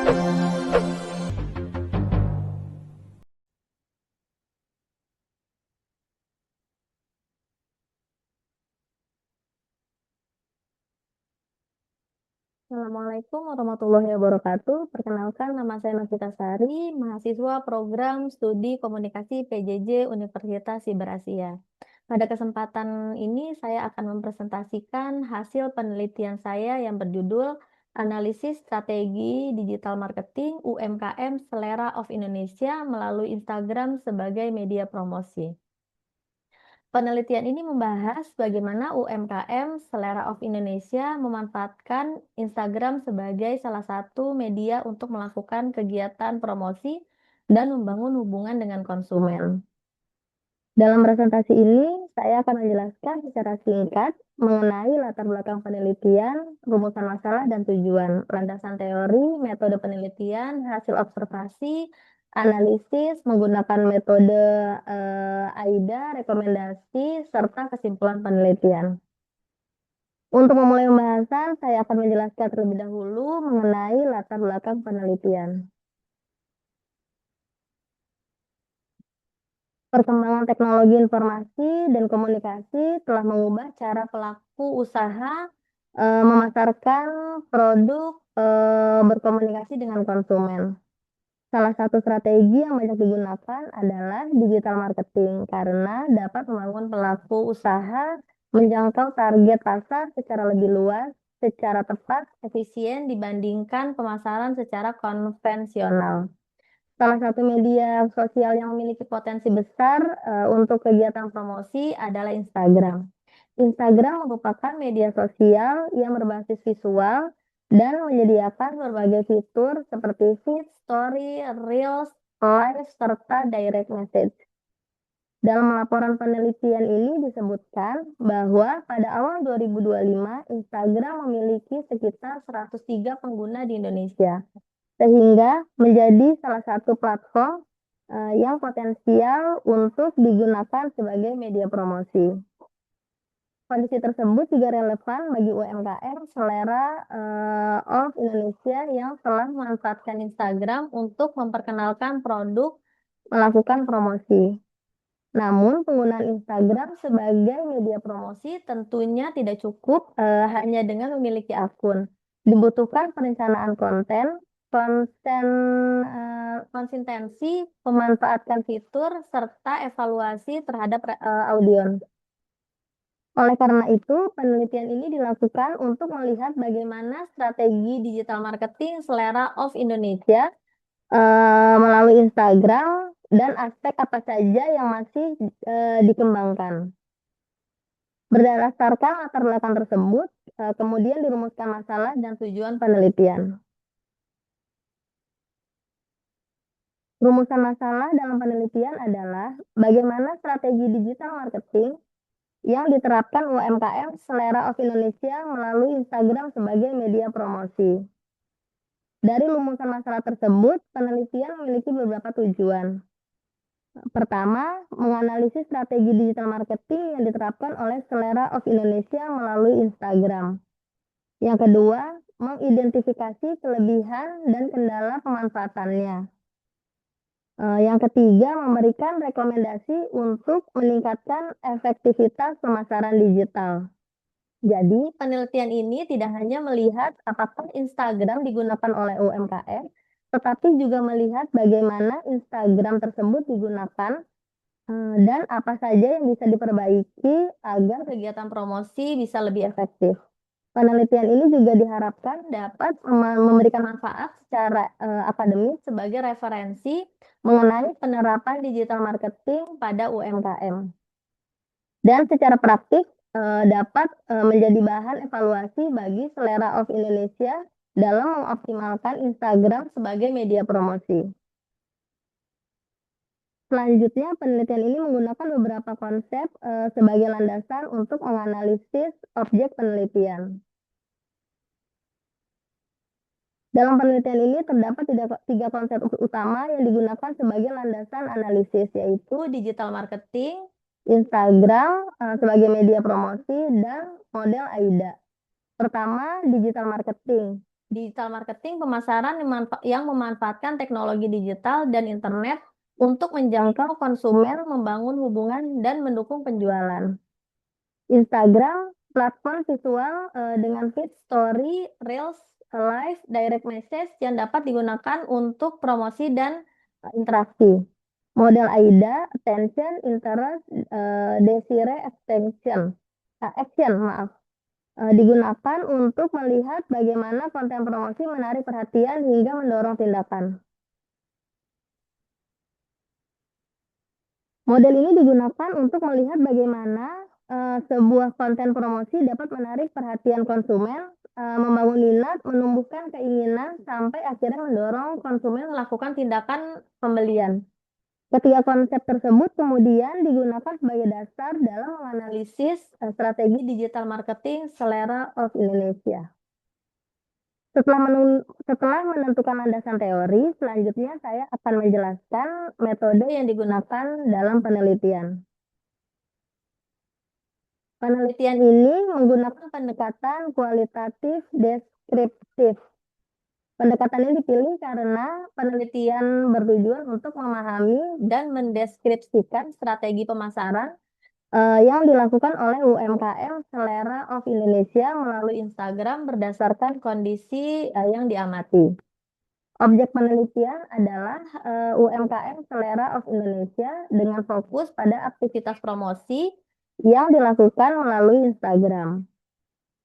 Assalamualaikum warahmatullahi wabarakatuh. Perkenalkan, nama saya Novita Sari, mahasiswa program studi komunikasi PJJ Universitas Siber Asia. Pada kesempatan ini, saya akan mempresentasikan hasil penelitian saya yang berjudul Analisis Strategi Digital Marketing UMKM Selera of Indonesia melalui Instagram sebagai media promosi. Penelitian ini membahas bagaimana UMKM Selera of Indonesia memanfaatkan Instagram sebagai salah satu media untuk melakukan kegiatan promosi dan membangun hubungan dengan konsumen. Dalam presentasi ini, saya akan menjelaskan secara singkat mengenai latar belakang penelitian, rumusan masalah dan tujuan, landasan teori, metode penelitian, hasil observasi, analisis, menggunakan metode AIDA, rekomendasi, serta kesimpulan penelitian. Untuk memulai pembahasan, saya akan menjelaskan terlebih dahulu mengenai latar belakang penelitian. Perkembangan teknologi informasi dan komunikasi telah mengubah cara pelaku usaha memasarkan produk berkomunikasi dengan konsumen. Salah satu strategi yang banyak digunakan adalah digital marketing karena dapat membangun pelaku usaha menjangkau target pasar secara lebih luas, secara tepat, efisien dibandingkan pemasaran secara konvensional. Salah satu media sosial yang memiliki potensi besar untuk kegiatan promosi adalah Instagram. Instagram merupakan media sosial yang berbasis visual dan menyediakan berbagai fitur seperti feed, story, reels, live, serta direct message. Dalam laporan penelitian ini disebutkan bahwa pada awal 2025 Instagram memiliki sekitar 103 pengguna di Indonesia, sehingga menjadi salah satu platform yang potensial untuk digunakan sebagai media promosi. Kondisi tersebut juga relevan bagi UMKM Selera of Indonesia yang telah memanfaatkan Instagram untuk memperkenalkan produk, melakukan promosi. Namun, penggunaan Instagram sebagai media promosi tentunya tidak cukup hanya dengan memiliki akun. Dibutuhkan perencanaan konsistensi, memanfaatkan fitur, serta evaluasi terhadap audiens. Oleh karena itu, penelitian ini dilakukan untuk melihat bagaimana strategi digital marketing Selera of Indonesia melalui Instagram dan aspek apa saja yang masih dikembangkan. Berdasarkan latar belakang tersebut, kemudian dirumuskan masalah dan tujuan penelitian. Rumusan masalah dalam penelitian adalah bagaimana strategi digital marketing yang diterapkan UMKM Selera of Indonesia melalui Instagram sebagai media promosi. Dari rumusan masalah tersebut, penelitian memiliki beberapa tujuan. Pertama, menganalisis strategi digital marketing yang diterapkan oleh Selera of Indonesia melalui Instagram. Yang kedua, mengidentifikasi kelebihan dan kendala pemanfaatannya. Yang ketiga, memberikan rekomendasi untuk meningkatkan efektivitas pemasaran digital. Jadi, penelitian ini tidak hanya melihat apakah Instagram digunakan oleh UMKM, tetapi juga melihat bagaimana Instagram tersebut digunakan dan apa saja yang bisa diperbaiki agar kegiatan promosi bisa lebih efektif. Penelitian ini juga diharapkan dapat memberikan manfaat secara akademis sebagai referensi mengenai penerapan digital marketing pada UMKM. Dan secara praktik dapat menjadi bahan evaluasi bagi Selera of Indonesia dalam mengoptimalkan Instagram sebagai media promosi. Selanjutnya, penelitian ini menggunakan beberapa konsep sebagai landasan untuk menganalisis objek penelitian. Dalam penelitian ini terdapat tiga konsep utama yang digunakan sebagai landasan analisis, yaitu digital marketing, Instagram sebagai media promosi, dan model AIDA. Pertama, digital marketing. Digital marketing pemasaran yang memanfaatkan teknologi digital dan internet untuk menjangkau konsumen, membangun hubungan, dan mendukung penjualan. Instagram, platform visual dengan feed story, reels, live, direct message yang dapat digunakan untuk promosi dan interaksi. Model AIDA, attention, interest, desire, action, maaf. Digunakan untuk melihat bagaimana konten promosi menarik perhatian hingga mendorong tindakan. Model ini digunakan untuk melihat bagaimana sebuah konten promosi dapat menarik perhatian konsumen, membangun minat, menumbuhkan keinginan, sampai akhirnya mendorong konsumen melakukan tindakan pembelian. Ketiga konsep tersebut kemudian digunakan sebagai dasar dalam menganalisis strategi digital marketing selera of Indonesia. Setelah menentukan landasan teori, selanjutnya saya akan menjelaskan metode yang digunakan dalam penelitian. Penelitian ini menggunakan pendekatan kualitatif deskriptif. Pendekatan ini dipilih karena penelitian bertujuan untuk memahami dan mendeskripsikan strategi pemasaran yang dilakukan oleh UMKM Selera of Indonesia melalui Instagram berdasarkan kondisi yang diamati. Objek penelitian adalah UMKM Selera of Indonesia dengan fokus pada aktivitas promosi yang dilakukan melalui Instagram.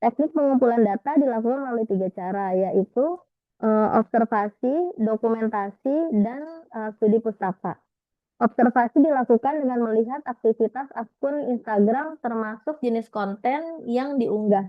Teknik pengumpulan data dilakukan melalui 3 cara, yaitu observasi, dokumentasi, dan studi pustaka. Observasi dilakukan dengan melihat aktivitas akun Instagram termasuk jenis konten yang diunggah.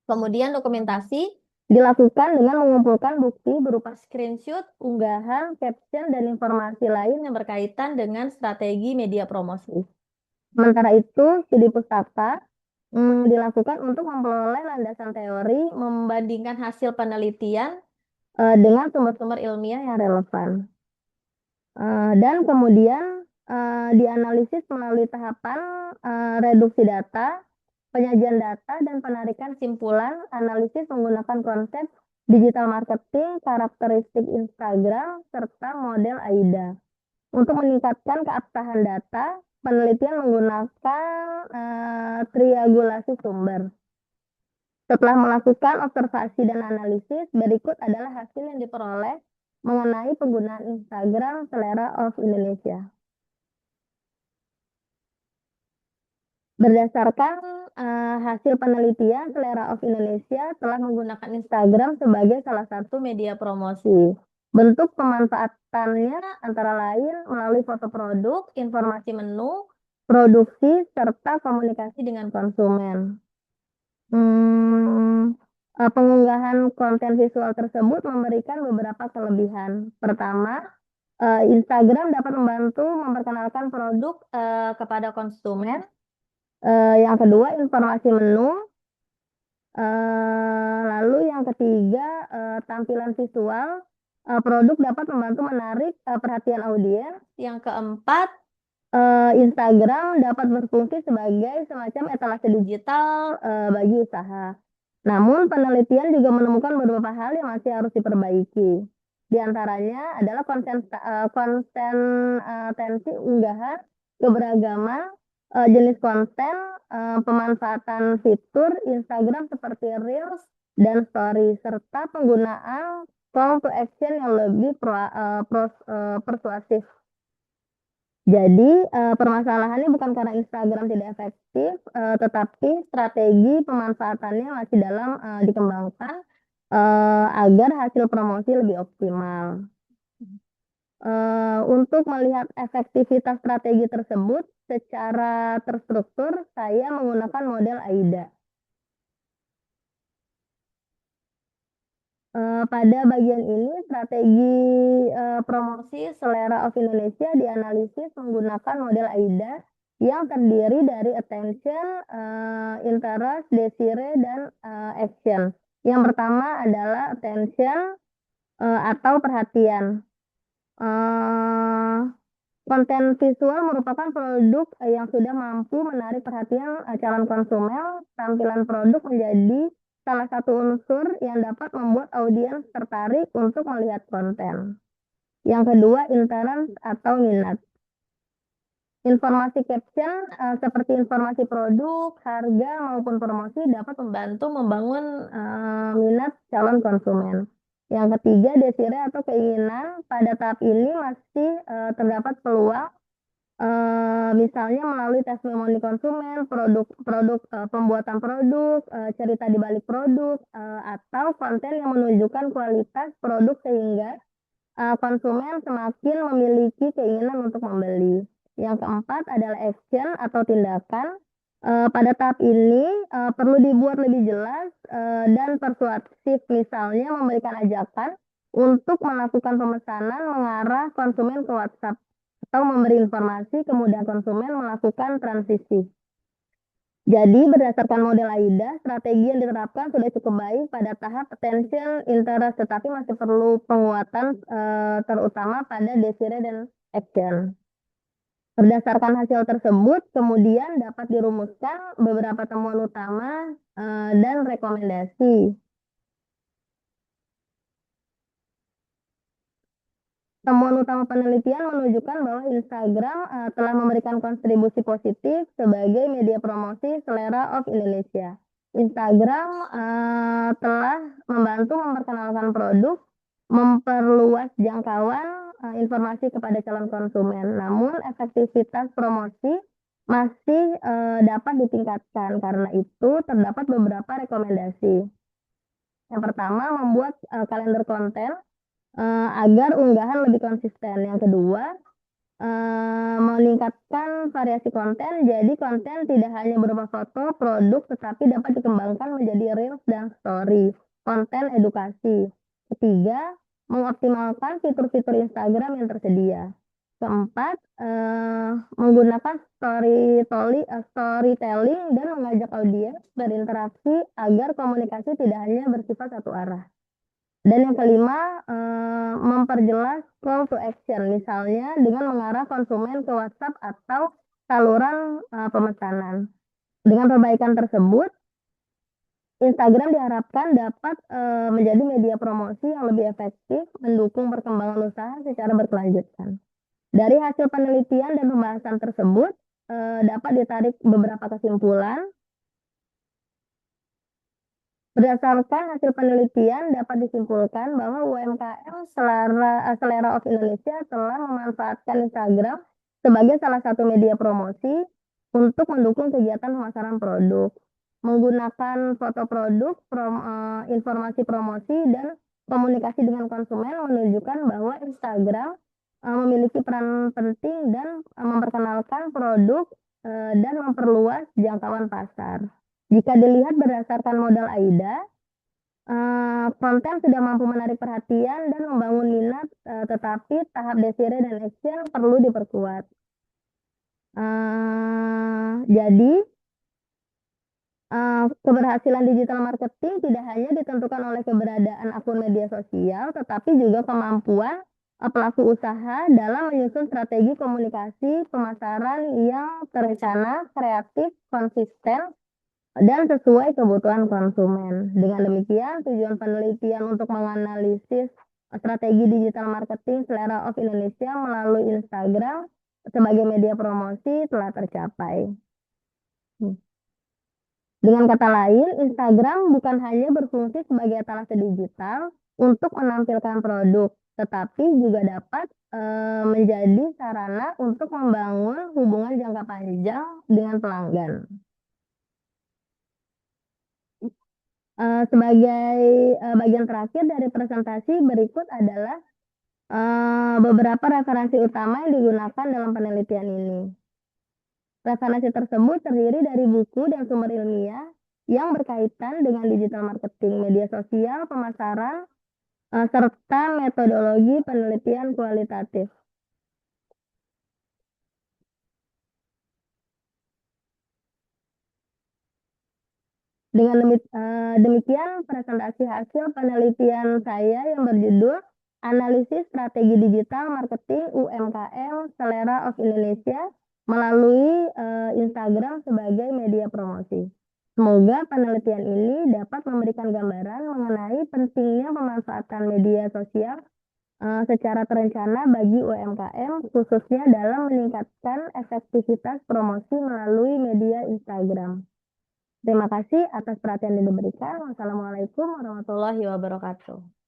Kemudian dokumentasi dilakukan dengan mengumpulkan bukti berupa screenshot, unggahan, caption, dan informasi lain yang berkaitan dengan strategi media promosi. Sementara itu, studi pustaka dilakukan untuk memperoleh landasan teori, membandingkan hasil penelitian dengan sumber-sumber ilmiah yang relevan. Dan kemudian dianalisis melalui tahapan reduksi data, penyajian data, dan penarikan simpulan. Analisis menggunakan konsep digital marketing, karakteristik Instagram, serta model AIDA. Untuk meningkatkan keabsahan data, penelitian menggunakan triangulasi sumber. Setelah melakukan observasi dan analisis, berikut adalah hasil yang diperoleh mengenai penggunaan Instagram Selera of Indonesia. Berdasarkan hasil penelitian, Selera of Indonesia telah menggunakan Instagram sebagai salah satu media promosi. Bentuk pemanfaatannya antara lain melalui foto produk, informasi menu, produksi, serta komunikasi dengan konsumen. Pengunggahan konten visual tersebut memberikan beberapa kelebihan. Pertama, Instagram dapat membantu memperkenalkan produk kepada konsumen. Yang kedua, informasi menu. Lalu yang ketiga, tampilan visual. Produk dapat membantu menarik perhatian audiens. Yang keempat, Instagram dapat berfungsi sebagai semacam etalase digital bagi usaha. Namun, penelitian juga menemukan beberapa hal yang masih harus diperbaiki. Di antaranya adalah konsistensi unggahan, keberagaman jenis konten, pemanfaatan fitur Instagram seperti Reels dan Story, serta penggunaan call to action yang lebih persuasif. Jadi, permasalahannya bukan karena Instagram tidak efektif, tetapi strategi pemanfaatannya masih dalam dikembangkan agar hasil promosi lebih optimal. Untuk melihat efektivitas strategi tersebut secara terstruktur, saya menggunakan model AIDA. Pada bagian ini, strategi promosi Selera of Indonesia dianalisis menggunakan model AIDA yang terdiri dari attention, interest, desire, dan action. Yang pertama adalah attention atau perhatian. Konten visual merupakan produk yang sudah mampu menarik perhatian calon konsumen. Tampilan produk menjadi salah satu unsur yang dapat membuat audiens tertarik untuk melihat konten. Yang kedua, interest atau minat. Informasi caption seperti informasi produk, harga maupun promosi dapat membantu membangun minat calon konsumen. Yang ketiga, desire atau keinginan. Pada tahap ini masih terdapat peluang misalnya melalui testimoni konsumen, pembuatan produk, cerita di balik produk, atau konten yang menunjukkan kualitas produk sehingga konsumen semakin memiliki keinginan untuk membeli. Yang keempat adalah action atau tindakan. Pada tahap ini perlu dibuat lebih jelas dan persuasif, misalnya memberikan ajakan untuk melakukan pemesanan mengarah konsumen ke WhatsApp atau memberi informasi kemudahan konsumen melakukan transisi. Jadi berdasarkan model AIDA, strategi yang diterapkan sudah cukup baik pada tahap attention, interest, tetapi masih perlu penguatan terutama pada desire dan action. Berdasarkan hasil tersebut, kemudian dapat dirumuskan beberapa temuan utama dan rekomendasi. Temuan utama penelitian menunjukkan bahwa Instagram telah memberikan kontribusi positif sebagai media promosi selera of Indonesia. Instagram telah membantu memperkenalkan produk, memperluas jangkauan informasi kepada calon konsumen. Namun efektivitas promosi masih dapat ditingkatkan. Karena itu terdapat beberapa rekomendasi. Yang pertama, membuat kalender konten agar unggahan lebih konsisten. Yang kedua, meningkatkan variasi konten. Jadi konten tidak hanya berupa foto, produk, tetapi dapat dikembangkan menjadi reels dan story, konten edukasi. Ketiga, mengoptimalkan fitur-fitur Instagram yang tersedia. Keempat, menggunakan storytelling dan mengajak audiens berinteraksi agar komunikasi tidak hanya bersifat satu arah. Dan yang kelima, memperjelas call to action, misalnya dengan mengarah konsumen ke WhatsApp atau saluran pemesanan. Dengan perbaikan tersebut, Instagram diharapkan dapat menjadi media promosi yang lebih efektif, mendukung perkembangan usaha secara berkelanjutan. Dari hasil penelitian dan pembahasan tersebut, dapat ditarik beberapa kesimpulan. Berdasarkan hasil penelitian dapat disimpulkan bahwa UMKM Selera of Indonesia telah memanfaatkan Instagram sebagai salah satu media promosi untuk mendukung kegiatan pemasaran produk, menggunakan foto produk, informasi promosi, dan komunikasi dengan konsumen menunjukkan bahwa Instagram memiliki peran penting dan memperkenalkan produk dan memperluas jangkauan pasar. Jika dilihat berdasarkan modal AIDA, konten sudah mampu menarik perhatian dan membangun minat, tetapi tahap desire dan action perlu diperkuat. Jadi, keberhasilan digital marketing tidak hanya ditentukan oleh keberadaan akun media sosial, tetapi juga kemampuan pelaku usaha dalam menyusun strategi komunikasi pemasaran yang terencana, kreatif, konsisten, dan sesuai kebutuhan konsumen. Dengan demikian, tujuan penelitian untuk menganalisis strategi digital marketing Selera of Indonesia melalui Instagram sebagai media promosi telah tercapai. Dengan kata lain, Instagram bukan hanya berfungsi sebagai etalase digital untuk menampilkan produk, tetapi juga dapat menjadi sarana untuk membangun hubungan jangka panjang dengan pelanggan. Sebagai bagian terakhir dari presentasi, berikut adalah beberapa referensi utama yang digunakan dalam penelitian ini. Referensi tersebut terdiri dari buku dan sumber ilmiah yang berkaitan dengan digital marketing, media sosial, pemasaran, serta metodologi penelitian kualitatif. Dengan demikian presentasi hasil penelitian saya yang berjudul Analisis Strategi Digital Marketing UMKM Selera of Indonesia melalui Instagram sebagai media promosi. Semoga penelitian ini dapat memberikan gambaran mengenai pentingnya pemanfaatan media sosial secara terencana bagi UMKM, khususnya dalam meningkatkan efektivitas promosi melalui media Instagram. Terima kasih atas perhatian yang diberikan. Wassalamualaikum warahmatullahi wabarakatuh.